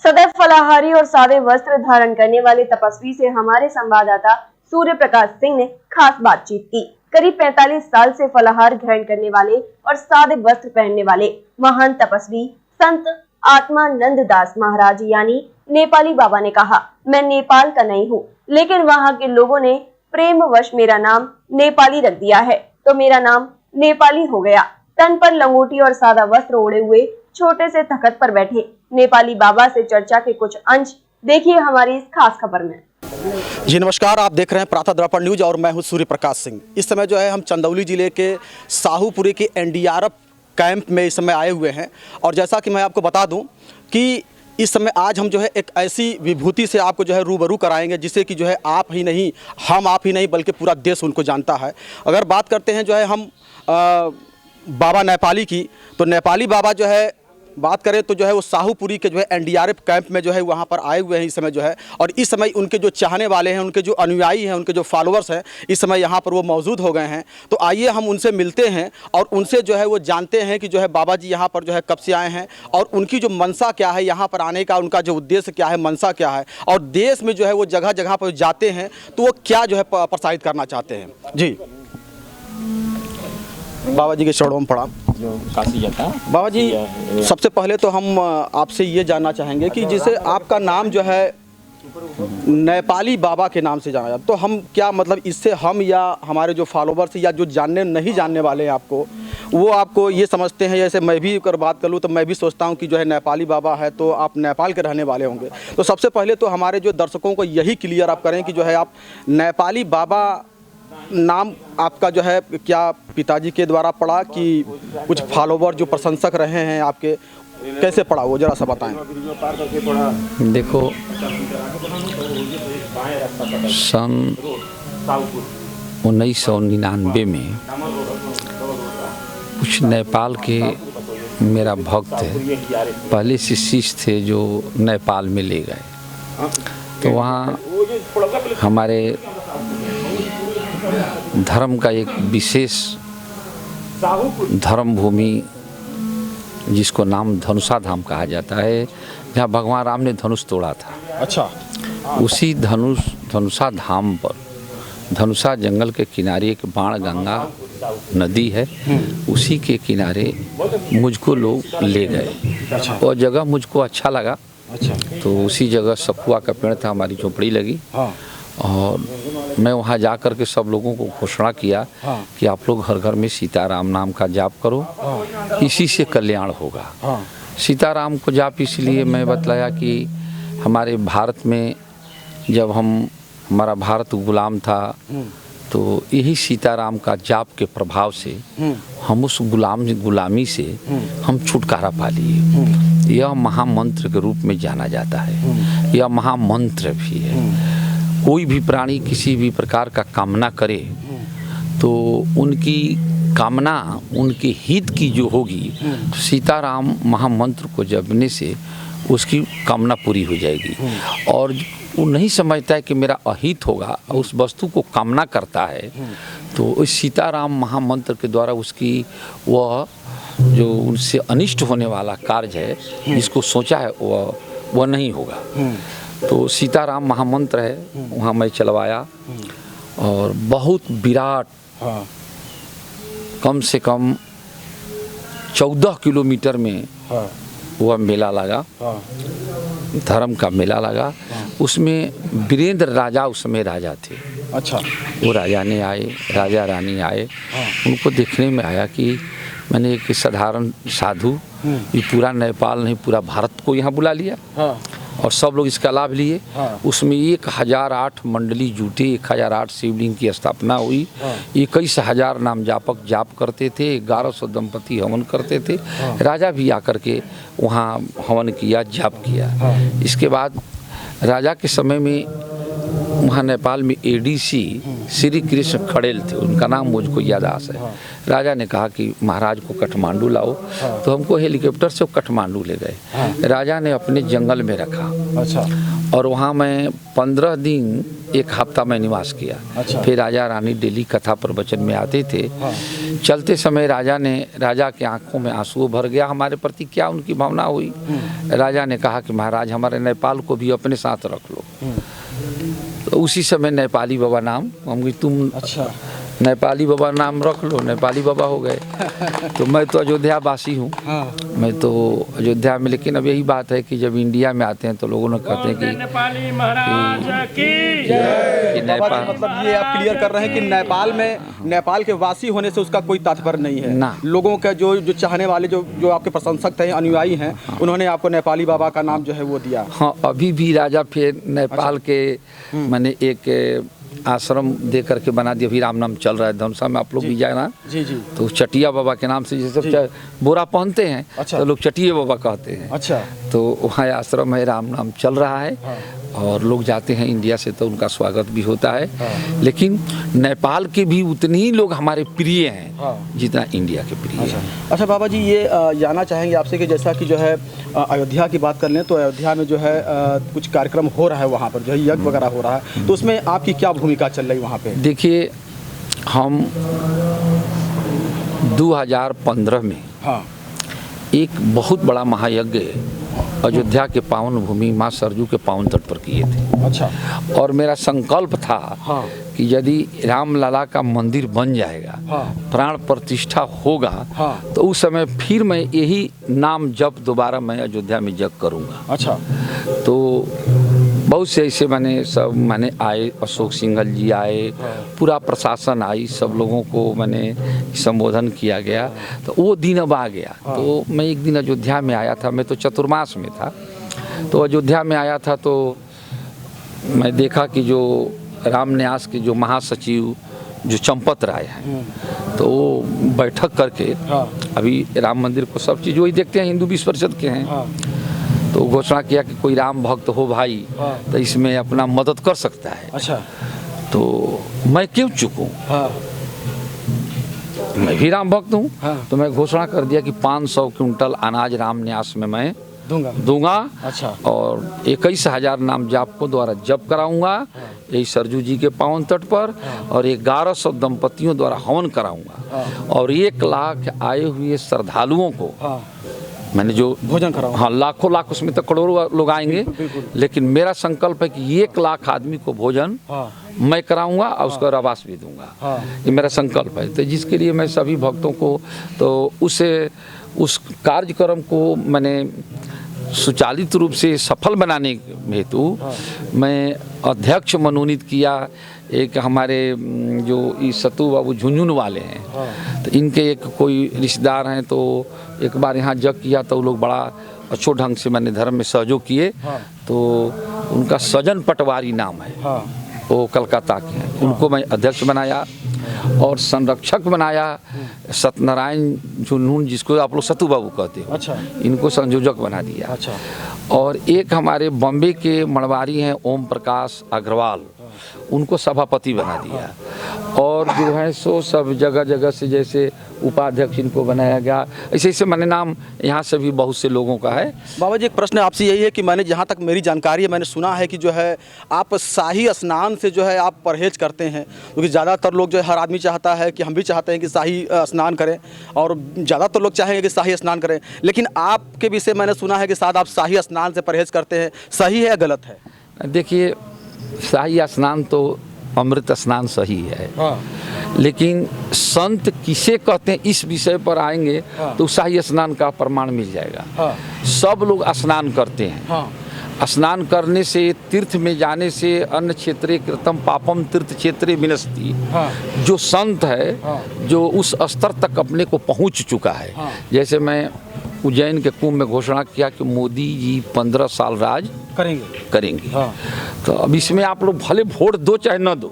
सदैव फलाहारी और सादे वस्त्र धारण करने वाले तपस्वी से हमारे संवाददाता सूर्य प्रकाश सिंह ने खास बातचीत की। करीब 45 साल से फलाहार ग्रहण करने वाले और सादे वस्त्र पहनने वाले महान तपस्वी संत आत्मानंद दास महाराज यानी नेपाली बाबा ने कहा, मैं नेपाल का नहीं हूँ, लेकिन वहाँ के लोगों ने प्रेमवश मेरा नाम नेपाली रख दिया है, तो मेरा नाम नेपाली हो गया। तन पर लंगोटी और सादा वस्त्र ओढ़े हुए छोटे से तख्त पर बैठे नेपाली बाबा से चर्चा के कुछ अंश देखिए हमारी इस खास खबर में। जी नमस्कार, आप देख रहे हैं प्रातः दर्पण न्यूज और मैं हूं सूर्य प्रकाश सिंह। इस समय जो है हम चंदौली जिले के साहूपुरी के एनडीआरएफ कैंप में इस समय आए हुए हैं और जैसा कि मैं आपको बता दूं कि इस समय आज हम जो है एक ऐसी विभूति से आपको जो है रूबरू कराएंगे जिसे कि जो है आप ही नहीं बल्कि पूरा देश उनको जानता है। अगर बात करते हैं जो है हम बाबा नेपाली की, तो नेपाली बाबा जो है बात करें तो जो है वो साहूपुरी के जो है एनडीआरएफ कैंप में जो है वहाँ पर आए हुए हैं इस समय जो है, और इस समय उनके जो चाहने वाले हैं, उनके जो अनुयायी हैं, उनके जो फॉलोअर्स हैं, इस समय यहाँ पर वो मौजूद हो गए हैं। तो आइए हम उनसे मिलते हैं और उनसे जो है वो जानते हैं कि जो है बाबा जी यहाँ पर जो है कब से आए हैं और उनकी जो मनसा क्या है, यहाँ पर आने का उनका जो उद्देश्य क्या है, मनसा क्या है, और देश में जो है वो जगह जगह पर जाते हैं तो वो क्या जो है प्रसारित करना चाहते हैं। जी बाबा जी के चरणों में प्रणाम। जो काशी जाता है बाबा जी, सबसे पहले तो हम आपसे ये जानना चाहेंगे कि जैसे आपका नाम जो है नेपाली बाबा के नाम से जाना जाता, तो हम क्या मतलब इससे हम या हमारे जो फॉलोवर्स या जो नहीं जानने वाले हैं आपको, वो आपको ये समझते हैं, जैसे मैं भी अगर बात कर लूँ तो मैं भी सोचता हूँ कि जो है नेपाली बाबा है तो आप नेपाल के रहने वाले होंगे। तो सबसे पहले तो हमारे जो दर्शकों को यही क्लियर आप करें कि जो है आप नेपाली बाबा नाम आपका जो है क्या पिताजी के द्वारा पड़ा कि कुछ फॉलोवर जो प्रशंसक रहे हैं आपके, कैसे पड़ा वो जरा सा बताएं। देखो, सन 1999 में कुछ नेपाल के मेरा भक्त पहले से शिष्य थे जो नेपाल में ले गए। तो वहाँ हमारे धर्म का एक विशेष धर्म भूमि जिसको नाम धनुषा धाम कहा जाता है, जहाँ भगवान राम ने धनुष तोड़ा था। अच्छा। उसी धनुषा धाम पर धनुषा जंगल के किनारे एक बाण गंगा नदी है, उसी के किनारे मुझको लोग ले गए। अच्छा। वो जगह मुझको अच्छा लगा। अच्छा। तो उसी जगह सखुआ का पेड़ था, हमारी झोपड़ी लगी। हाँ। और मैं वहाँ जा कर के सब लोगों को घोषणा किया। हाँ। कि आप लोग हर घर में सीताराम नाम का जाप करो। हाँ। इसी से कल्याण होगा। हाँ। सीताराम को जाप इसलिए मैं बतलाया कि हमारे भारत में जब हमारा भारत गुलाम था तो यही सीताराम का जाप के प्रभाव से हम उस गुलामी से हम छुटकारा पा लिए। यह महामंत्र के रूप में जाना जाता है। यह महामंत्र भी है। कोई भी प्राणी किसी भी प्रकार का कामना करे तो उनकी कामना उनके हित की जो होगी, तो सीताराम महामंत्र को जपने से उसकी कामना पूरी हो जाएगी। और वो नहीं समझता है कि मेरा अहित होगा, उस वस्तु को कामना करता है, तो इस सीताराम महामंत्र के द्वारा उसकी वह जो उनसे अनिष्ट होने वाला कार्य है जिसको सोचा है वह नहीं होगा। तो सीताराम महामंत्र है, वहाँ मैं चलवाया और बहुत विराट, कम से कम 14 किलोमीटर में वह मेला लगा। धर्म का मेला लगा। उसमें वीरेंद्र राजा उस समय राजा थे। अच्छा। वो राजा ने आए, राजा रानी आए। उनको देखने में आया कि मैंने एक साधारण साधु ये पूरा नेपाल नहीं पूरा भारत को यहाँ बुला लिया। और सब लोग इसका लाभ लिए। उसमें 1008 मंडली जुटे, 1008 शिवलिंग की स्थापना हुई। 21,000 नाम जापक जाप करते थे, 1100 दंपति हवन करते थे। राजा भी आकर के वहाँ हवन किया, जाप किया। इसके बाद राजा के समय में वहाँ नेपाल में एडीसी श्री कृष्ण खड़ेल थे, उनका नाम मुझको यादाश है। राजा ने कहा कि महाराज को काठमांडू लाओ। तो हमको हेलीकॉप्टर से काठमांडू ले गए। राजा ने अपने जंगल में रखा। अच्छा। और वहाँ मैं 15 दिन 1 हफ्ता में निवास किया। अच्छा। फिर राजा रानी डेली कथा प्रवचन में आते थे। चलते समय राजा के आंखों में आंसू भर गया। हमारे प्रति क्या उनकी भावना हुई। राजा ने कहा कि महाराज हमारे नेपाल को भी अपने साथ रख लो। तो उसी समय नेपाली बाबा नाम हम तुम अच्छा नेपाली बाबा नाम रख लो, नेपाली बाबा हो गए। तो मैं तो अयोध्या वासी हूँ। हाँ। मैं तो अयोध्या में, लेकिन अब यही बात है कि जब इंडिया में आते हैं तो लोगों ने कहते हैं कि नेपाली महाराज की बाबा जी, मतलब ये आप क्लियर कर रहे हैं कि नेपाल के वासी होने से उसका कोई तात्पर्य नहीं है ना। लोगों का जो चाहने वाले जो आपके प्रशंसक थे, अनुयायी हैं, उन्होंने आपको नेपाली बाबा का नाम जो है वो दिया। हाँ, अभी भी राजा फिर नेपाल के मैंने एक आश्रम दे करके बना दिया। अभी राम नाम चल रहा है धनुषा में, आप लोग भी जाए ना। जी जी। तो चटिया बाबा के नाम से जैसे बोरा पहनते हैं। अच्छा। तो लोग चटिया बाबा कहते हैं। अच्छा। तो वहाँ आश्रम है, राम नाम चल रहा है। हाँ। और लोग जाते हैं इंडिया से तो उनका स्वागत भी होता है। हाँ। लेकिन नेपाल के भी उतने ही लोग हमारे प्रिय हैं। हाँ। जितना इंडिया के प्रिय हैं। अच्छा बाबा जी, ये जानना चाहेंगे आपसे कि जैसा कि जो है अयोध्या की बात कर लें तो अयोध्या में जो है कुछ कार्यक्रम हो रहा है, वहाँ पर जो है यज्ञ वगैरह हो रहा है, तो उसमें आपकी क्या भूमिका चल रही वहाँ पे? देखिए, हम 2015 में हाँ एक बहुत बड़ा महायज्ञ अयोध्या के पावन भूमि माँ सरजू के पावन तट पर किए थे। अच्छा। और मेरा संकल्प था हाँ। कि यदि रामलला का मंदिर बन जाएगा, हाँ। प्राण प्रतिष्ठा होगा, हाँ। तो उस समय फिर मैं यही नाम जप दोबारा मैं अयोध्या में जप करूँगा। अच्छा। तो बहुत से ऐसे मैंने आए, अशोक सिंघल जी आए, पूरा प्रशासन आई, सब लोगों को मैंने संबोधन किया गया। तो वो दिन अब आ गया। तो मैं एक दिन अयोध्या में आया था, मैं तो चतुर्मास में था। तो अयोध्या में आया था तो मैं देखा कि जो रामन्यास के जो महासचिव जो चंपत राय हैं, तो वो बैठक करके अभी राम मंदिर को सब चीज़ वही देखते हैं, हिंदू विश्व परिषद के हैं। तो घोषणा किया कि कोई राम भक्त हो भाई तो इसमें अपना मदद कर सकता है। अच्छा। तो मैं क्यों चूकूं? हाँ। मैं भी राम भक्त हूँ। हाँ। तो मैं घोषणा कर दिया कि 500 क्विंटल अनाज रामन्यास में मैं दूंगा। अच्छा। और 21,000 नाम जाप को द्वारा जप कराऊंगा यही सरजू जी के पावन तट पर। और 1100 दंपतियों द्वारा हवन कराऊंगा। और 1 लाख आए हुए श्रद्धालुओं को मैंने जो भोजन कराऊं। हाँ, लाखों लाख, उसमें तो करोड़ों लोग आएंगे। लेकिन मेरा संकल्प है कि 1 लाख आदमी को भोजन मैं कराऊंगा और उसका आवास भी दूंगा। ये मेरा संकल्प है। तो जिसके लिए मैं सभी भक्तों को तो उस कार्यक्रम को मैंने सुचालित रूप से सफल बनाने हेतु मैं अध्यक्ष मनोनीत किया। एक हमारे जो सतु बाबू झुंझुन वाले हैं, तो इनके एक कोई रिश्तेदार हैं, तो एक बार यहाँ जग किया तो वो लोग बड़ा अच्छे ढंग से मैंने धर्म में सहयोग किए। तो उनका सजन पटवारी नाम है, वो कलकत्ता के हैं। उनको मैं अध्यक्ष बनाया और संरक्षक बनाया सत्यनारायण झुनझुन, जिसको आप लोग सतु बाबू कहते हो। अच्छा। इनको संयोजक बना दिया। अच्छा। और एक हमारे बॉम्बे के मड़वारी हैं ओम प्रकाश अग्रवाल, उनको सभापति बना दिया। और जो है सो सब जगह जगह से जैसे उपाध्यक्ष इनको बनाया गया। ऐसे ऐसे मैंने नाम यहाँ से भी बहुत से लोगों का है। बाबा जी, एक प्रश्न आपसे यही है कि मैंने जहाँ तक मेरी जानकारी है, मैंने सुना है कि जो है आप शाही स्नान से जो है आप परहेज करते हैं, क्योंकि ज़्यादातर लोग जो है, हर आदमी चाहता है कि हम भी चाहते हैं कि शाही स्नान करें और ज़्यादातर लोग चाहेंगे कि शाही स्नान करें, लेकिन आपके विषय मैंने सुना है कि शायद आप शाही स्नान से परहेज करते हैं। सही है या गलत है? देखिए, शाही स्नान तो अमृत स्नान सही है। लेकिन संत किसे कहते हैं इस विषय पर आएंगे तो शाही स्नान का प्रमाण मिल जाएगा। सब लोग स्नान करते हैं। स्नान करने से, तीर्थ में जाने से अन्न क्षेत्रे कृतम पापम तीर्थ क्षेत्रे विनस्ति। जो संत है, जो उस स्तर तक अपने को पहुंच चुका है, जैसे मैं उज्जैन के कुंभ में घोषणा किया कि मोदी जी 15 साल राज करेंगे। तो अब इसमें आप लोग भले वोट दो चाहे न दो,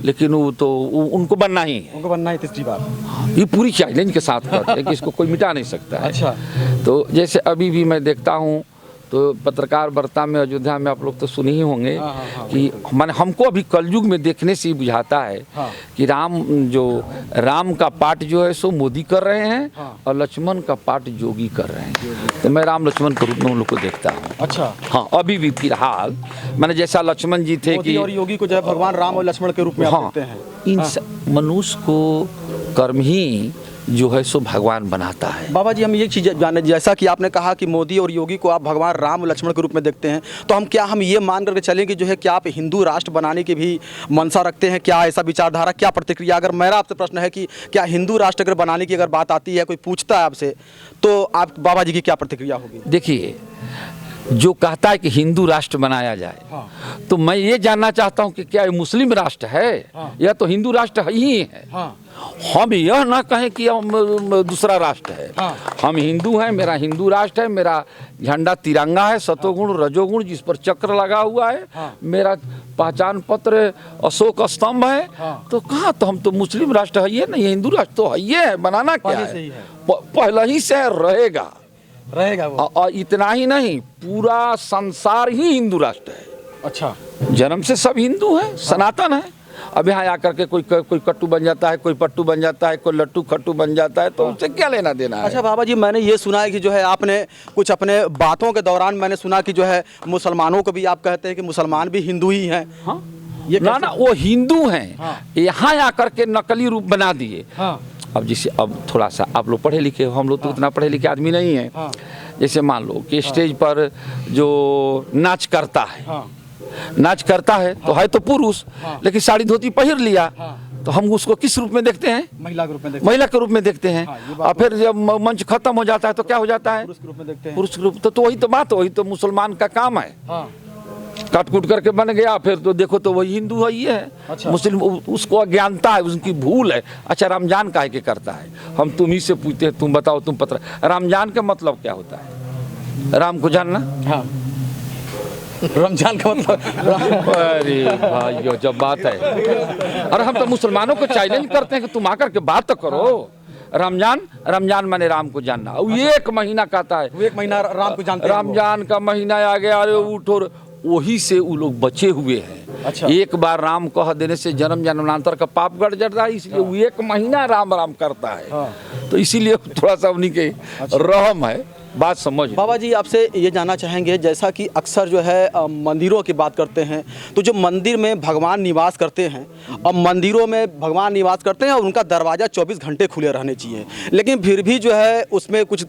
लेकिन वो तो उनको बनना ही है, तीसरी बार ये पूरी चैलेंज के साथ करते हैं कि इसको कोई मिटा नहीं सकता है। अच्छा। तो जैसे अभी भी मैं देखता हूँ तो पत्रकार वार्ता में अयोध्या में आप लोग तो सुने ही होंगे कि माने हमको अभी कलयुग में देखने से ही बुझाता है कि राम का पाठ जो है सो मोदी कर रहे हैं और लक्ष्मण का पाठ योगी कर रहे हैं। तो मैं राम लक्ष्मण के रूप में उन लोग को देखता हूँ। अच्छा। हाँ, अभी भी फिलहाल मैंने जैसा लक्ष्मण जी थे कि और योगी को जो है भगवान राम और लक्ष्मण के रूप में आप देखते हैं। इन मनुष्य को कर्म ही जो है सो भगवान बनाता है। बाबा जी, हम ये चीज़ जाने, जैसा कि आपने कहा कि मोदी और योगी को आप भगवान राम और लक्ष्मण के रूप में देखते हैं, तो हम ये मान करके चलें कि जो है क्या आप हिंदू राष्ट्र बनाने की भी मंशा रखते हैं? क्या ऐसा विचारधारा, क्या प्रतिक्रिया? अगर मेरा आपसे प्रश्न है कि क्या हिंदू राष्ट्र अगर बनाने की अगर बात आती है, कोई पूछता है आपसे, तो आप बाबा जी की क्या प्रतिक्रिया होगी? देखिए, जो कहता है कि हिंदू राष्ट्र बनाया जाए, तो मैं ये जानना चाहता हूं कि क्या ये मुस्लिम राष्ट्र है या तो हिंदू राष्ट्र ही है। हम यह ना कहें कि हम दूसरा राष्ट्र है। हम हिंदू हैं, मेरा हिंदू राष्ट्र है, मेरा झंडा तिरंगा है, सतोगुण रजोगुण जिस पर चक्र लगा हुआ है, मेरा पहचान पत्र अशोक स्तंभ है। तो कहाँ, तो हम तो मुस्लिम राष्ट्र है ये नहीं, हिंदू राष्ट्र तो है ये है। बनाना क्या है? पहले ही से रहेगा वो। और इतना ही नहीं, पूरा संसार ही हिंदू राष्ट्र है। अच्छा, जन्म से सब हिंदू हैं, सनातन है। अब यहाँ आकर के कोई कट्टू बन जाता है, कोई पट्टू बन जाता है, कोई लट्टू खट्टू बन जाता है, तो उससे क्या लेना देना है? अच्छा बाबा जी, मैंने ये सुना है कि जो है आपने कुछ अपने बातों के दौरान मैंने सुना कि जो है मुसलमानों को भी आप कहते हैं कि मुसलमान भी हिंदू ही हैं। हाँ? ये ना वो हिंदू हैं। हाँ। यहाँ आकर के नकली रूप बना दिए। हाँ। अब जैसे अब थोड़ा सा आप लोग पढ़े लिखे हो, हम लोग तो उतना पढ़े लिखे आदमी नहीं है। हाँ। जैसे मान लो कि स्टेज पर जो नाच करता है, नाच करता है तो है तो पुरुष, लेकिन साड़ी धोती पहन लिया, तो हम उसको किस रूप में देखते हैं? महिला के रूप में देखते हैं। महिला के रूप में देखते हैं। और फिर जब मंच खत्म हो जाता है तो क्या हो जाता है? पुरुष के रूप में देखते हैं। पुरुष के रूप। तो वही तो बात, वही तो मुसलमान का काम है। काट कूट करके बन गया, फिर तो देखो तो वही हिंदू है ये है। अच्छा। मुस्लिम उसको अज्ञानता है, उसकी भूल है। अच्छा, रमजान काहे के करता है? हम तुम ही से पूछते हैं, तुम बताओ, तुम पता रमजान का मतलब क्या होता है? राम को जानना। हाँ। रमजान का मतलब अरे भाइयों, जब बात है, अरे हम तो मुसलमानों को चैलेंज करते हैं कि तुम आकर के बात तो करो। रमजान माने राम को जानना। और एक महीना कहता है, एक महीना राम को जानते हैं। रमजान का महीना आ गया, अरे उठो, वही से वो लोग बचे हुए हैं। अच्छा। एक बार राम कह देने से जन्म जन्मांतर का पाप गड़ जाता है, इसलिए वो एक महीना राम राम करता है। तो इसीलिए थोड़ा सा उन्हीं के रहम है। बात समझ। बाबा जी, आपसे ये जानना चाहेंगे, जैसा कि अक्सर जो है मंदिरों की बात करते हैं, तो जो मंदिर में भगवान निवास करते हैं और मंदिरों में भगवान निवास करते हैं और उनका दरवाज़ा 24 घंटे खुले रहने चाहिए, लेकिन फिर भी जो है उसमें कुछ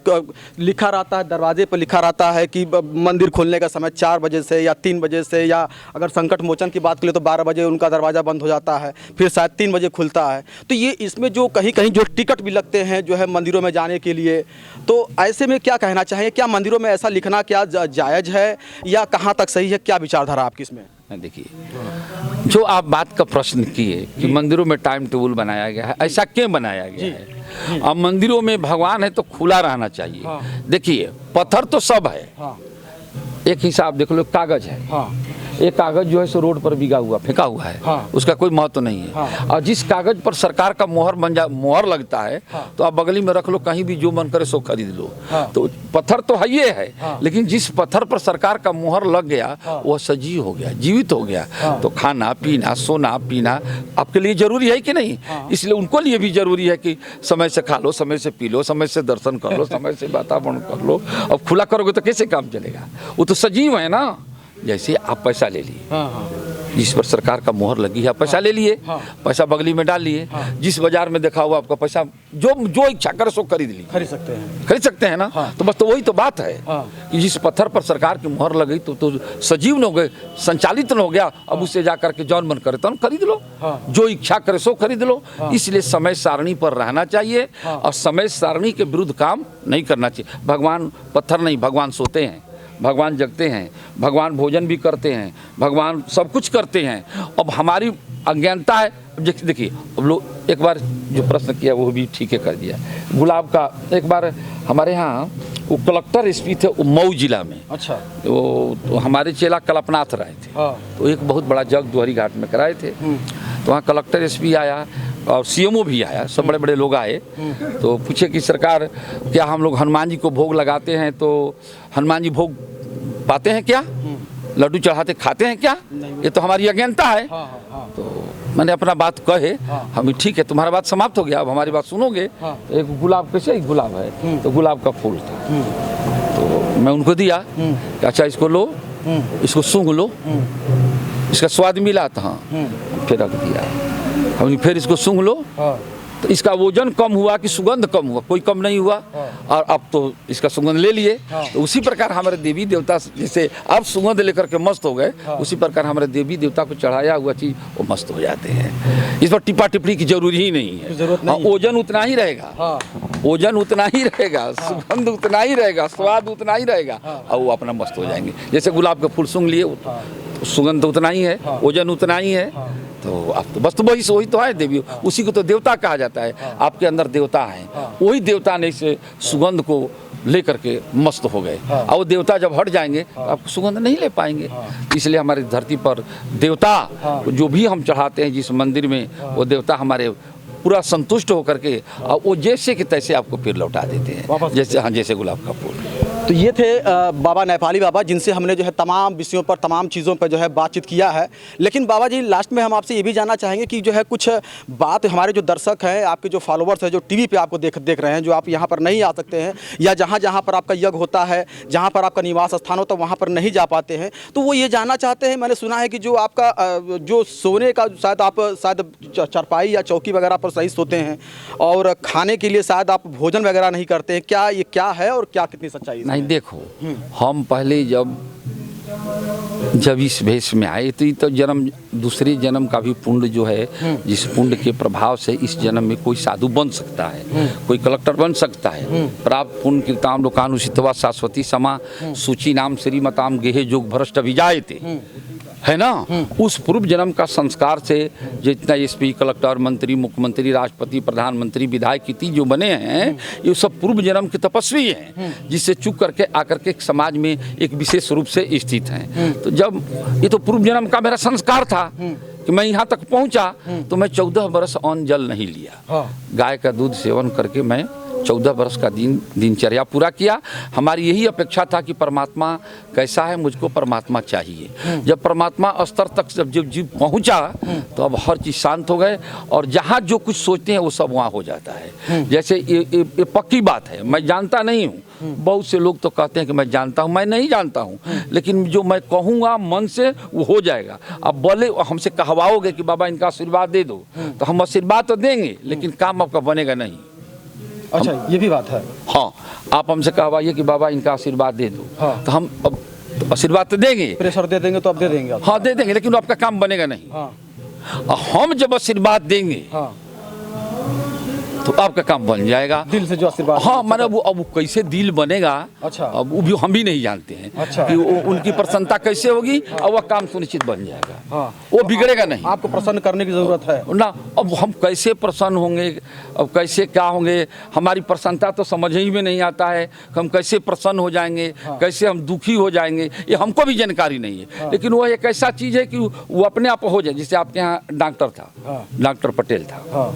लिखा रहता है, दरवाजे पर लिखा रहता है कि मंदिर खोलने का समय 4 बजे से या 3 बजे से, या अगर संकट मोचन की बात करें तो 12 बजे उनका दरवाज़ा बंद हो जाता है, फिर शायद 3 बजे खुलता है। तो ये इसमें जो कहीं कहीं जो टिकट भी लगते हैं जो है मंदिरों में जाने के लिए, तो ऐसे में क्या कहना चाहिए? क्या मंदिरों में ऐसा लिखना क्या जायज है या कहाँ तक सही है? क्या विचारधारा आपकी इसमें? देखिए, जो आप बात का प्रश्न किए कि मंदिरों में टाइम टेबल बनाया गया है, ऐसा क्यों बनाया गया है? अब मंदिरों में भगवान है तो खुला रहना चाहिए। देखिए, पत्थर तो सब है, एक हिसाब देख लो, कागज है, एक कागज जो है सो रोड पर बिगा हुआ फेंका हुआ है, उसका कोई महत्व नहीं है। और जिस कागज पर सरकार का मोहर लगता है, तो आप बगली में रख लो, कहीं भी जो मन करे सो खरीद लो। तो पत्थर तो है ये है, लेकिन जिस पत्थर पर सरकार का मोहर लग गया वह सजीव हो गया, जीवित हो गया। तो खाना पीना सोना पीना आपके लिए जरूरी है कि नहीं? इसलिए उनको लिए भी जरूरी है कि समय से खा लो, समय से पी लो, समय से दर्शन कर लो, समय से वातावरण कर लो। अब खुला करोगे तो कैसे काम चलेगा? वो तो सजीव है ना। जैसे आप पैसा ले लिए, जिस पर सरकार का मोहर लगी है, आप पैसा ले लिए, पैसा बगली में डाल लिए, जिस बाजार में देखा हुआ आपका पैसा, जो इच्छा कर सो खरीद ली, खरीद सकते हैं ना। तो बस तो वही तो बात है कि जिस पत्थर पर सरकार की मोहर लगी तो सजीव न हो गए, संचालित न हो गया। अब उससे जाकर के जौन मन करे तो खरीद लो, जो इच्छा करे सो खरीद लो। इसलिए समय सारणी पर रहना चाहिए और समय सारणी के विरुद्ध काम नहीं करना चाहिए। भगवान पत्थर नहीं, भगवान सोते हैं, भगवान जगते हैं, भगवान भोजन भी करते हैं, भगवान सब कुछ करते हैं। अब हमारी अज्ञानता है। देखिए, अब लोग एक बार जो प्रश्न किया वो भी ठीक है कर दिया। गुलाब का एक बार हमारे यहाँ वो कलेक्टर एसपी थे, वो मऊ जिला में। अच्छा। तो हमारे चेला कल्पनाथ राय थे। तो एक बहुत बड़ा जग दोहरी घाट में कराए थे। तो वहाँ कलेक्टर एसपी आया और सीएमओ भी आया, सब बड़े बड़े लोग आए। तो पूछे कि सरकार, क्या हम लोग हनुमान जी को भोग लगाते हैं तो हनुमान जी भोग पाते हैं क्या? लड्डू चढ़ाते खाते हैं क्या? ये तो हमारी अज्ञानता है। तो मैंने अपना बात कहे, हम ठीक है, तुम्हारा बात समाप्त हो गया, अब हमारी बात सुनोगे। तो एक गुलाब, कैसे एक गुलाब है, तो गुलाब का फूल था, तो मैं उनको दिया कि अच्छा इसको लो, इसको सूंघ लो, इसका स्वाद मिला था। फिर रख दिया, हमने फिर इसको सूंघ लो, तो इसका वजन कम हुआ कि सुगंध कम हुआ? कोई कम नहीं हुआ। और अब तो इसका सुगंध ले लिए। तो उसी प्रकार हमारे देवी देवता जैसे अब सुगंध लेकर के मस्त हो गए, उसी प्रकार हमारे देवी देवता को चढ़ाया हुआ चीज़ वो मस्त हो जाते हैं। इस पर टिप्पा टिप्पणी की जरूरी ही नहीं है। ओजन उतना ही रहेगा, ओजन उतना ही रहेगा, सुगंध उतना ही रहेगा, स्वाद उतना ही रहेगा, और वो अपना मस्त हो जाएंगे। जैसे गुलाब के फूल सूंघ लिए, सुगंध उतना ही है, ओजन उतना ही है। तो अब तो बस तो वही तो है देवी, उसी को तो देवता कहा जाता है। आपके अंदर देवता है, वही देवता ने इसे सुगंध को लेकर के मस्त हो गए। और वो देवता जब हट जाएंगे तो आप सुगंध नहीं ले पाएंगे। इसलिए हमारी धरती पर देवता जो भी हम चढ़ाते हैं जिस मंदिर में, वो देवता हमारे पूरा संतुष्ट होकर के और वो जैसे कि तैसे आपको फिर लौटा देते हैं, जैसे हाँ जैसे गुलाब का फूल। तो ये थे बाबा नेपाली बाबा, जिनसे हमने जो है तमाम विषयों पर, तमाम चीज़ों पर जो है बातचीत किया है। लेकिन बाबा जी, लास्ट में हम आपसे ये भी जानना चाहेंगे कि जो है कुछ बात हमारे जो दर्शक हैं, आपके जो फॉलोअर्स हैं, जो टीवी पे आपको देख रहे हैं, जो आप यहाँ पर नहीं आ सकते हैं, या जहाँ पर आपका यज्ञ होता है, जहाँ पर आपका निवास स्थान होता है, वहाँ पर नहीं जा पाते हैं, तो वो ये जानना चाहते हैं। मैंने सुना है कि जो आपका जो सोने का शायद आप चारपाई या चौकी वगैरह पर सही सोते हैं, और खाने के लिए शायद आप भोजन वगैरह नहीं करते हैं। क्या ये क्या है और क्या कितनी सच्चाई है? नहीं, देखो, हम पहले जब इस भेष में आए तो ये तो जन्म, दूसरे जन्म का भी पुण्य जो है, जिस पुण्य के प्रभाव से इस जन्म में कोई साधु बन सकता है, कोई कलेक्टर बन सकता है। प्राप्त पुण्य कृताम लोकानुषितवा शाश्वती समा सूची नाम श्रीमताम गेहे जोग भ्रष्ट विजायते, है ना। उस पूर्व जन्म का संस्कार से जितना एसपी, कलेक्टर, मंत्री, मुख्यमंत्री, राष्ट्रपति, प्रधानमंत्री, विधायक इत्यादि जो बने हैं, ये सब पूर्व जन्म के तपस्वी हैं, जिससे चूक करके आकर के समाज में एक विशेष रूप से स्थित हैं। तो जब ये तो पूर्व जन्म का मेरा संस्कार था कि मैं यहाँ तक पहुँचा, तो मैं 14 वर्ष अन्न जल नहीं लिया। गाय का दूध सेवन करके मैं 14 वर्ष का दिनचर्या पूरा किया। हमारी यही अपेक्षा था कि परमात्मा कैसा है, मुझको परमात्मा चाहिए। जब परमात्मा स्तर तक जब जीव पहुंचा, तो अब हर चीज़ शांत हो गए, और जहाँ जो कुछ सोचते हैं वो सब वहाँ हो जाता है। जैसे ये पक्की बात है, मैं जानता नहीं हूँ। बहुत से लोग तो कहते हैं कि मैं जानता हूँ, मैं नहीं जानता हूँ, लेकिन जो मैं कहूँगा मन से वो हो जाएगा। अब बोले हमसे कहवाओगे कि बाबा इनका आशीर्वाद दे दो, तो हम आशीर्वाद तो देंगे, लेकिन काम आपका बनेगा नहीं। अच्छा, ये भी बात है। हाँ, आप हमसे कहवाइए कि बाबा इनका आशीर्वाद दे दो, तो हम अब आशीर्वाद तो देंगे, प्रेशर दे देंगे तो अब दे देंगे। हाँ दे देंगे, लेकिन आपका काम बनेगा नहीं। और हम जब आशीर्वाद देंगे तो आपका काम बन जाएगा, दिल से जो आशीर्वाद। हाँ, मैंने अब कैसे दिल बनेगा, अच्छा, अब वो भी हम भी नहीं जानते हैं। अच्छा, कि उनकी प्रसन्नता कैसे होगी और वह काम सुनिश्चित बन जाएगा। हाँ, वो बिगड़ेगा नहीं। आपको प्रसन्न करने की जरूरत है ना। अब हम कैसे प्रसन्न होंगे, अब कैसे क्या होंगे, हमारी प्रसन्नता तो समझ ही में नहीं आता है। हम कैसे प्रसन्न हो जाएंगे, कैसे हम दुखी हो जाएंगे, ये हमको भी जानकारी नहीं है। लेकिन वो एक ऐसा चीज़ है कि वो अपने आप हो जाए। जैसे आपके यहाँ डॉक्टर था, डॉक्टर पटेल था,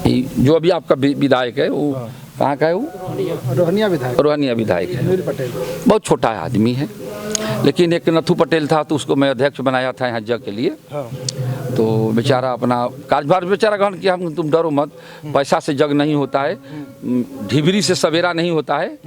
जो अभी आपका विधायक है, वो कहाँ का है? वो रोहनिया विधायक है। बहुत छोटा आदमी है, लेकिन एक नथु पटेल था, तो उसको मैं अध्यक्ष बनाया था यहाँ जग के लिए। तो बेचारा अपना कार्यभार बेचारा ग्रहण किया। हम तुम डरो मत, पैसा से जग नहीं होता है, ढिबरी से सवेरा नहीं होता है,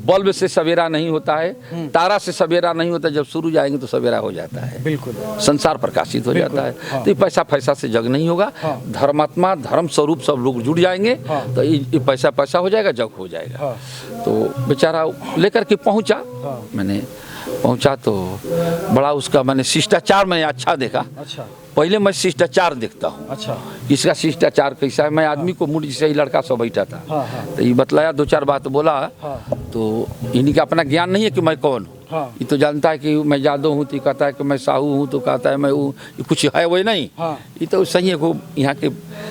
बल्ब से सवेरा नहीं होता है, तारा से सवेरा नहीं होता। जब शुरू जाएंगे तो सवेरा हो जाता है, बिल्कुल संसार प्रकाशित हो जाता है। तो ये पैसा से जग नहीं होगा। धर्मात्मा, धर्म स्वरूप सब लोग जुड़ जाएंगे, तो ये पैसा हो जाएगा, जग हो जाएगा। तो बेचारा लेकर के पहुँचा, मैंने पहुँचा तो बड़ा उसका मैंने शिष्टाचार मैंने अच्छा देखा। अच्छा, पहले मैं शिष्टाचार देखता हूँ। अच्छा, इसका शिष्टाचार कैसा है। मैं आदमी को मुड़ से ही लड़का सब बैठा था, तो ये बतलाया, 2-4 बात बोला। तो इन्हीं का अपना ज्ञान नहीं है कि मैं कौन हूँ। ये तो जानता है कि मैं जादव हूँ, तो कहता है कि मैं साहू हूँ, तो कहता है मैं हूँ, कुछ है वही नहीं। ये तो सही है को यहाँ के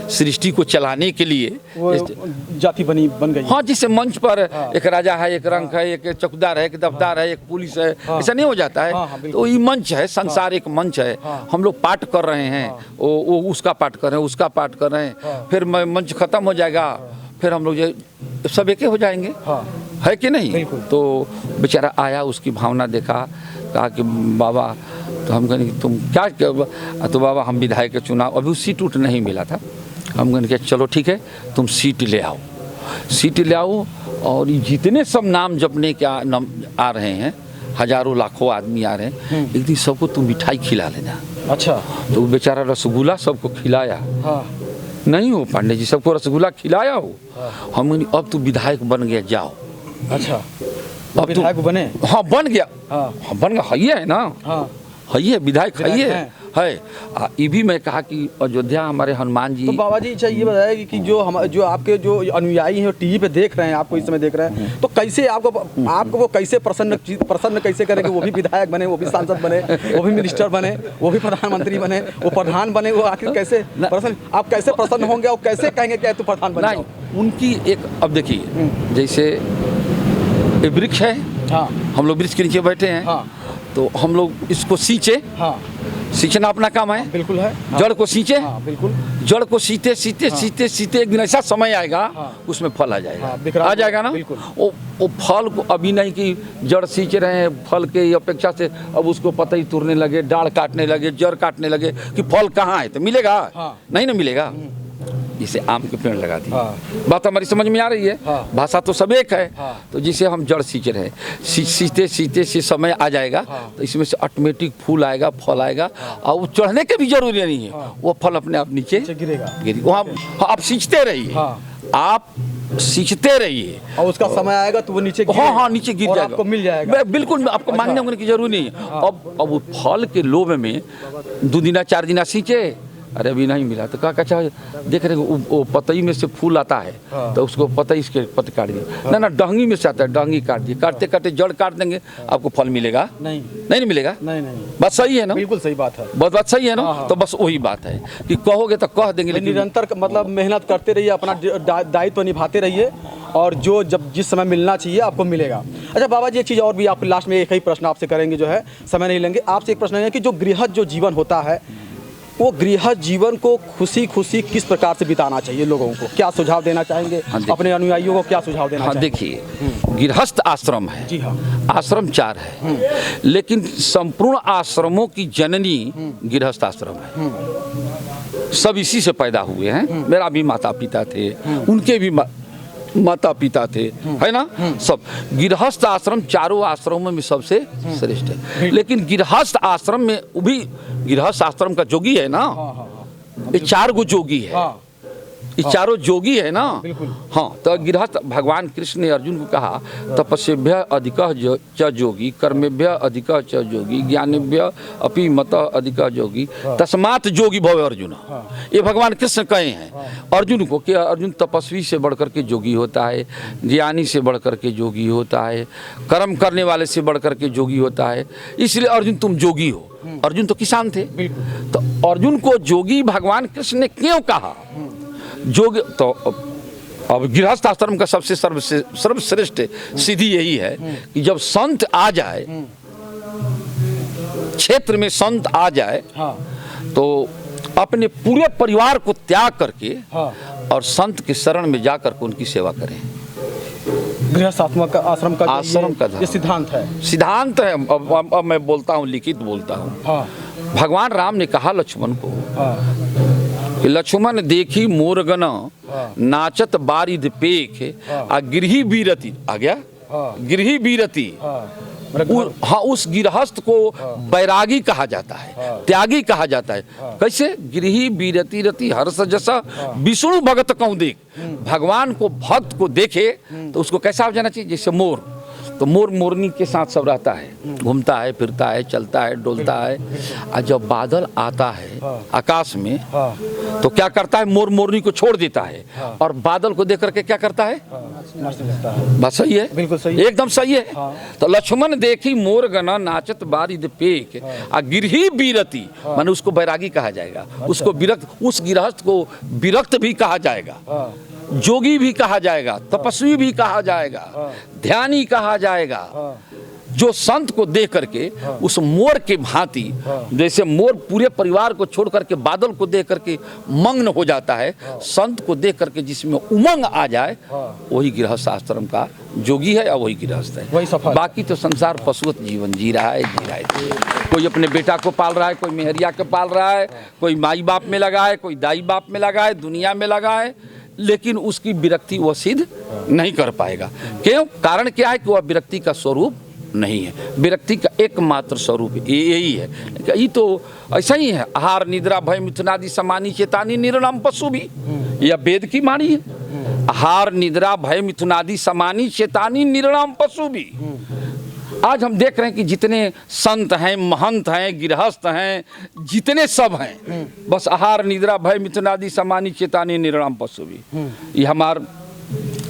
सृष्टि को चलाने के लिए जाति बन गई। हाँ, जिससे मंच पर एक राजा है, एक रंक है, एक चौकीदार है, एक दफ्तार है, एक पुलिस है, ऐसा नहीं हो जाता है। तो ये मंच है, संसार एक मंच है। हम लोग पाठ कर रहे हैं, वो उसका पाठ कर रहे हैं, उसका पाठ कर रहे हैं, फिर मंच खत्म हो जाएगा, फिर हम लोग सब एक हो जाएंगे, है कि नहीं। तो बेचारा आया, उसकी भावना देखा, कहा कि बाबा, तो हम कहें कि तुम क्या, तो बाबा हम विधायक के चुनाव, अभी सीट उठ नहीं मिला था। हम कहें कि चलो ठीक है, तुम सीट ले आओ, सीट ले आओ। और जितने सब नाम जपने के आ रहे हैं, हजारों लाखों आदमी आ रहे हैं, एक दिन सबको तुम मिठाई खिला लेना। अच्छा, तो बेचारा रसगुल्ला सबको खिलाया। नहीं हो पांडे जी, सबको रसगुल्ला खिलाया हो। हम अब तू विधायक बन गया, जाओ। अच्छा, अब विधायक बने? हाँ बन गया। हाँ बन गया, है ना। हाँ है विधायक है। ये भी मैं कहा कि अयोध्या हमारे हनुमान जी। तो बाबा जी अच्छा ये बताइए कि जो आपके जो अनुयायी हैं टीवी पे देख रहे हैं, आपको इस समय देख रहे हैं, तो कैसे आपको वो कैसे प्रसन्न कैसे करें कि वो भी विधायक बने, वो भी सांसद बने, वो भी मिनिस्टर बने, वो भी प्रधानमंत्री बने, वो प्रधान बने, वो आखिर कैसे प्रसन्न, आप कैसे प्रसन्न होंगे और कैसे कहेंगे कि तू प्रधान बन जाओ? उनकी एक, अब देखिए जैसे ये वृक्ष है, हाँ हम लोग वृक्ष के नीचे बैठे हैं, हाँ तो हम लोग इसको सींचे, हाँ सींचना अपना काम है, बिल्कुल है। हाँ, जड़ को सींचे, हाँ बिल्कुल, जड़ को सींचते सींचते सींचते सींचते एक दिन ऐसा समय आएगा, हाँ, उसमें फल आ जाएगा। हाँ, आ जाएगा ना। बिल्कुल। वो फल को अभी नहीं कि जड़ सींच रहे हैं, फल के अपेक्षा से अब उसको पता ही तुरने लगे, डाल काटने लगे, जड़ काटने लगे कि फल कहाँ है, तो मिलेगा? हाँ। नहीं ना मिलेगा। जिसे आम के पेड़ लगा दिए। हाँ। बात हमारी समझ में आ रही है। हाँ। भाषा तो सब एक है। हाँ। तो जिसे हम जड़ सींच रहे हैं, सींचते सींचते से समय आ जाएगा। हाँ। तो इसमें से ऑटोमेटिक फूल आएगा, फल आएगा। हाँ। और वो चढ़ने के भी जरूरी नहीं है। हाँ। वो फल अपने आप नीचे गिरेगा। वहाँ आप सींचते रहिए। हाँ। आप सींचते रहिए और उसका समय आएगा तो वो नीचे हाँ हाँ नीचे गिर और जाएगा, आपको मिल जाएगा। बिल्कुल आपको मांगने होने की जरूरत नहीं है। अब वो फल के लोभ में 2 दिना 4 दिना सींचे, अरे अभी नहीं मिला तो कहा अच्छा देख रहे वो पतई में से फूल आता है। हाँ। तो उसको पतई इसके पत्ते काट दिए। ना डहंगी में से आता है, डहंगी काट दिए, काटते काटते जड़ काट देंगे, आपको फल मिलेगा? नहीं मिलेगा। नहीं बात सही है ना? बिल्कुल सही बात है। बात सही है ना। हाँ। तो बस वही बात है कि कहोगे तो कह देंगे, लेकिन निरंतर मतलब मेहनत करते रहिए, अपना दायित्व निभाते जब और जिस समय मिलना चाहिए आपको मिलेगा। अच्छा बाबा जी एक चीज़ और भी आपको लास्ट में एक ही प्रश्न आपसे करेंगे, जो है समय नहीं लेंगे, आपसे एक प्रश्न है कि जो गृहस्थ जो जीवन होता है, वो गृहस्थ जीवन को खुशी खुशी किस प्रकार से बिताना चाहिए, लोगों को क्या सुझाव देना चाहेंगे? हाँ, अपने अनुयायियों को क्या सुझाव देना चाहेंगे? देखिए गृहस्थ आश्रम है। जी हाँ। आश्रम 4 है, लेकिन संपूर्ण आश्रमों की जननी गृहस्थ आश्रम है। सब इसी से पैदा हुए हैं। मेरा भी माता पिता थे, उनके भी माता पिता थे, है ना। सब गृहस्थ आश्रम चारों आश्रमों में सबसे श्रेष्ठ है। लेकिन गृहस्थ आश्रम में भी गृहस्थ आश्रम का जोगी है ना, ये 4 गो जोगी है। ये चारों जोगी है ना। हाँ, तो गृहस्थ भगवान कृष्ण ने अर्जुन को कहा तपस्येभ्य अधिकः च जोगी, कर्मेभ्य अधिकः च जोगी, ज्ञानेभ्य अपि मतः अधिकः जोगी, तस्मात् जोगी भव अर्जुन। ये भगवान कृष्ण कहे हैं अर्जुन को कि अर्जुन तपस्वी से बढ़कर के जोगी होता है, ज्ञानी से बढ़कर के जोगी होता है, कर्म करने वाले से बढ़कर के जोगी होता है, इसलिए अर्जुन तुम जोगी हो। अर्जुन तो किसान थे, तो अर्जुन को जोगी भगवान कृष्ण ने क्यों कहा? जोग तो अब गृहस्थ आश्रम का सबसे सर्वश्रेष्ठ सिद्धि यही है कि जब संत आ जाए, क्षेत्र में संत आ जाए, तो अपने पूरे परिवार को त्याग करके और संत के शरण में जाकर के उनकी सेवा करें। गृहस्थ आश्रम का ये सिद्धांत है। सिद्धांत है। अब मैं बोलता हूँ, लिखित बोलता हूँ। भगवान राम ने कहा लक्ष्मण को कि लक्ष्मण देखी मोरगन नाचत बारिद पेख आ गिरही बीरती। आ गया गिरही बीरती। हाँ, उस गृहस्थ को बैरागी कहा जाता है, त्यागी कहा जाता है। कैसे? गृही बीरती रति हर्ष जसा विष्णु भगत कहूँ देख। भगवान को भक्त को देखे तो उसको कैसा हो जाना चाहिए? जैसे मोर, तो मोर मोरनी के साथ सब रहता है, घूमता है, फिरता है, चलता है, डोलता है। और जब बादल आता है आकाश में, तो क्या करता है? मोर मोरनी को छोड़ देता है और बादल को देख करके क्या करता है? बात सही है, बिल्कुल सही, एकदम सही है। तो लक्ष्मण देखी मोर गना नाचत बारिद पेख आ गिरही बीरती, माने उसको बैरागी कहा जाएगा। उसको विरक्त, उस गृहस्थ को विरक्त भी कहा जाएगा, जोगी भी कहा जाएगा, तपस्वी भी कहा जाएगा, ध्यानी कहा जाएगा। जो संत को देख करके उस मोर के भांति, जैसे मोर पूरे परिवार को छोड़ करके बादल को देख करके मग्न हो जाता है, संत को देख करके जिसमें उमंग आ जाए, वही गृहस्थ आश्रम का जोगी है और वही गृहस्थ है, वही सफल। बाकी तो संसार पशुवत जीवन जी रहा है। कोई अपने बेटा को पाल रहा है, कोई मेहरिया को पाल रहा है, कोई माई बाप में लगा है, कोई दाई बाप में लगा है, दुनिया में लगा है, लेकिन उसकी विरक्ति वह सिद्ध नहीं कर पाएगा। क्यों? कारण क्या है कि वह विरक्ति का स्वरूप नहीं है। विरक्ति का एकमात्र स्वरूप यही है। ये तो ऐसा ही है, आहार निद्रा भय मिथुनादि समानी चेतानी निर्णम पशु भी, यह वेद की वाणी है। आहार निद्रा भय मिथुनादि समानी चेतानी निर्णम पशु भी। आज हम देख रहे हैं कि जितने संत हैं, महंत हैं, गृहस्थ हैं, जितने सब हैं, बस आहार निद्रा भय मिथुनादि समानी चेतानी निर्णम पशु भी। ये हमार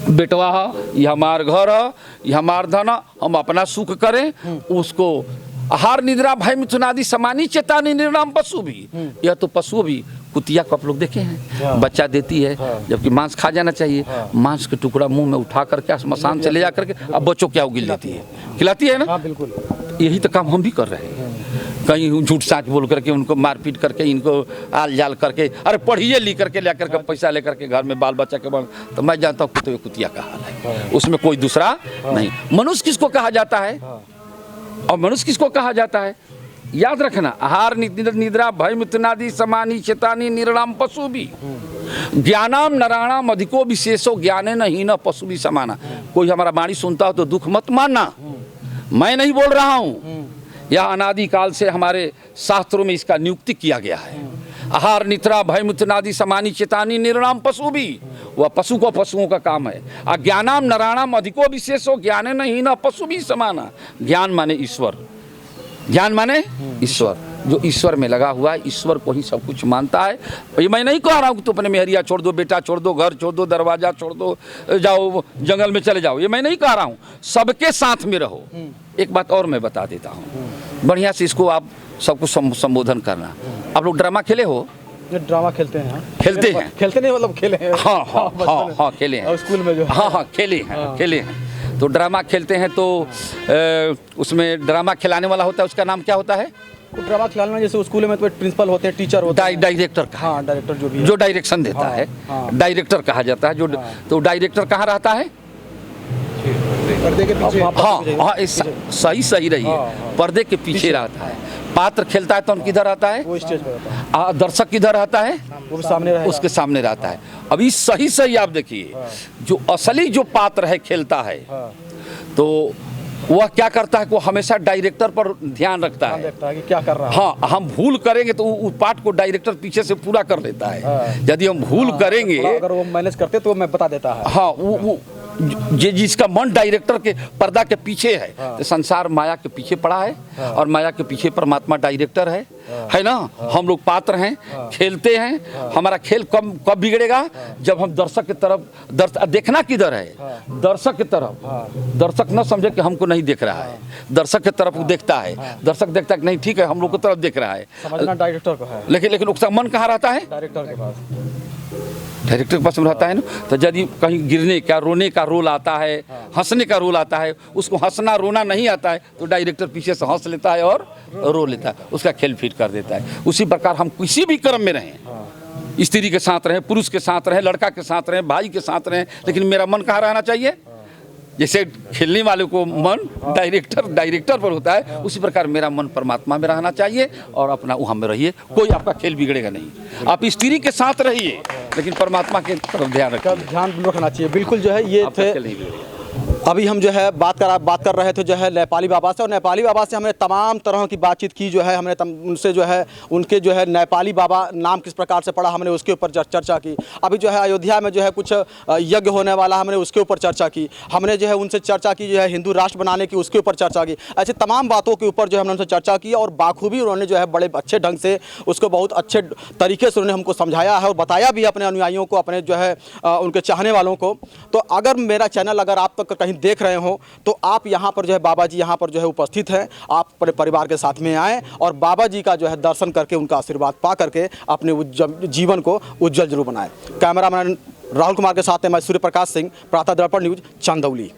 बेटवा है, ये हमार घर है, ये हमार धन है, हम अपना सुख करें, उसको आहार निद्रा भय मिथुनादि समानी चेतानी निर्णम पशु भी। यह तो पशु भी, कुतिया को आप लोग देखे हैं, बच्चा देती है, जबकि मांस खा जाना चाहिए, मांस के टुकड़ा मुंह में उठा करके स्मशान से ले जा करके अब बच्चों क्या उगिल लेती है, खिलाती है ना। बिल्कुल यही तो काम हम भी कर रहे हैं। कहीं झूठ साच बोल करके उनको मारपीट करके, इनको आल जाल करके, अरे पढ़िए लिख करके ले करके पैसा ले करके घर में बाल बच्चा के बन, तो मैं जानता हूँ कुत्ते कुतिया का हाल है, उसमें कोई दूसरा नहीं। मनुष्य किसको कहा जाता है और मनुष्य किसको कहा जाता है, याद रखना। आहार निद्रा भय मिथुनादि समानी चेतानी निर्णाम पशु भी। ज्ञानाम नराणाम अधिको विशेषो ज्ञाने नहीं न पशु भी समाना। कोई हमारा वाणी सुनता हो तो दुख मत मानना, मैं नहीं बोल रहा हूँ, यह अनादिकाल से हमारे शास्त्रों में इसका नियुक्ति किया गया है। आहार निद्रा भय मिथुनादि समानी चेतानी निर्णाम पशु भी, वह पशु को पशुओं का काम है। अज्ञानाम नराणाम अधिको विशेषो ज्ञाने नहीं न पशु भी समाना। ज्ञान माने ईश्वर, ज्ञान माने ईश्वर, जो ईश्वर में लगा हुआ है, ईश्वर को ही सब कुछ मानता है। ये मैं नहीं कह रहा हूँ कि तू अपने मेहरिया छोड़ दो, बेटा छोड़ दो, घर छोड़ दो, दरवाजा छोड़ दो, जाओ जंगल में चले जाओ, ये मैं नहीं कह रहा हूँ। सबके साथ में रहो। एक बात और मैं बता देता हूँ, बढ़िया से इसको आप सबको संबोधन करना। आप लोग ड्रामा खेले हो? ड्रामा खेलते हैं, खेलते हैं, खेलते नहीं मतलब खेले हैं। हाँ हाँ हाँ हाँ खेले हैं, स्कूल में जो हाँ हाँ खेले हैं, खेले हैं। तो ड्रामा खेलते हैं तो उसमें ड्रामा खिलाने वाला होता है, उसका नाम क्या होता है? ड्रामा खिलाना, जैसे स्कूल में तो प्रिंसिपल होते हैं, टीचर होते हैं, डायरेक्टर का। हाँ, डायरेक्टर जो भी है, जो डायरेक्शन देता है, डायरेक्टर कहा जाता है। जो तो डायरेक्टर कहाँ रहता है? पर्दे के पीछे। हाँ हाँ सही रही है, पर्दे के पीछे रहता है। पात्र खेलता है तो हम किधर रहता है? वो स्टेज पर रहता है। दर्शक किधर रहता है? वो भी सामने रहेगा, उसके सामने रहता है। अभी सही आप देखिए, जो असली जो पात्र है खेलता है, तो वह क्या करता है, वो हमेशा डायरेक्टर पर ध्यान रखता है कि क्या कर रहा है। हाँ, हम भूल करेंगे तो उस पार्ट को डायरेक्टर पीछे से पूरा कर लेता है। यदि हम भूल करेंगे, अगर वो मैनेज करते तो मैं बता देता है। हाँ, वो जिसका मन डायरेक्टर के पर्दा के पीछे है, तो संसार माया के पीछे पड़ा है, और माया के पीछे परमात्मा डायरेक्टर है ना। हम लोग पात्र हैं, खेलते हैं। हमारा खेल कब बिगड़ेगा? जब हम दर्शक की तरफ देखना किधर है? दर्शक की तरफ। दर्शक न समझे कि हमको नहीं देख रहा है, दर्शक की तरफ देखता है। दर्शक देखता है कि नहीं ठीक है, हम लोग की तरफ देख रहा है, समझना डायरेक्टर को है। लेकिन उसका मन कहाँ रहता है? डायरेक्टर के पास, डायरेक्टर के पास में रहता है ना। तो यदि कहीं गिरने का, रोने का रोल आता है, हंसने का रोल आता है, उसको हंसना रोना नहीं आता है, तो डायरेक्टर पीछे से हंस लेता है और रो लेता है, उसका खेल फिट कर देता है। उसी प्रकार हम किसी भी कर्म में रहें, स्त्री के साथ रहें, पुरुष के साथ रहें, लड़का के साथ रहें, भाई के साथ रहें, लेकिन मेरा मन कहाँ रहना चाहिए? जैसे खेलने वाले को मन डायरेक्टर पर होता है, उसी प्रकार मेरा मन परमात्मा में रहना चाहिए, और अपना वहाँ में रहिए। कोई आपका खेल बिगड़ेगा नहीं। आप स्त्री के साथ रहिए, लेकिन परमात्मा के तरफ ध्यान रखना चाहिए। बिल्कुल जो है, ये थे अभी हम जो है बात कर रहे थे जो है नेपाली बाबा से, और नेपाली बाबा से हमने तमाम तरह की बातचीत की। जो है हमने उनसे जो है उनके जो है नेपाली बाबा नाम किस प्रकार से पड़ा, हमने उसके ऊपर चर्चा की। अभी जो है अयोध्या में जो है कुछ यज्ञ होने वाला, हमने उसके ऊपर चर्चा की। हमने जो है उनसे चर्चा की जो है हिंदू राष्ट्र बनाने की, उसके ऊपर चर्चा की। ऐसे तमाम बातों के ऊपर जो है हमने उनसे चर्चा की, और बाखूबी उन्होंने जो है बड़े अच्छे ढंग से उसको बहुत अच्छे तरीके से उन्होंने हमको समझाया है और बताया भी अपने अनुयायियों को, अपने जो है उनके चाहने वालों को। तो अगर मेरा चैनल अगर आप तक कहीं देख रहे हो, तो आप यहाँ पर जो है बाबा जी यहाँ पर जो है उपस्थित हैं। आप अपने परिवार के साथ में आएँ और बाबा जी का जो है दर्शन करके, उनका आशीर्वाद पा करके अपने जीवन को उज्जवल जरूर बनाएं। कैमरामैन राहुल कुमार के साथ में मैं सूर्य प्रकाश सिंह, प्रातः दर्पण न्यूज, चंदौली।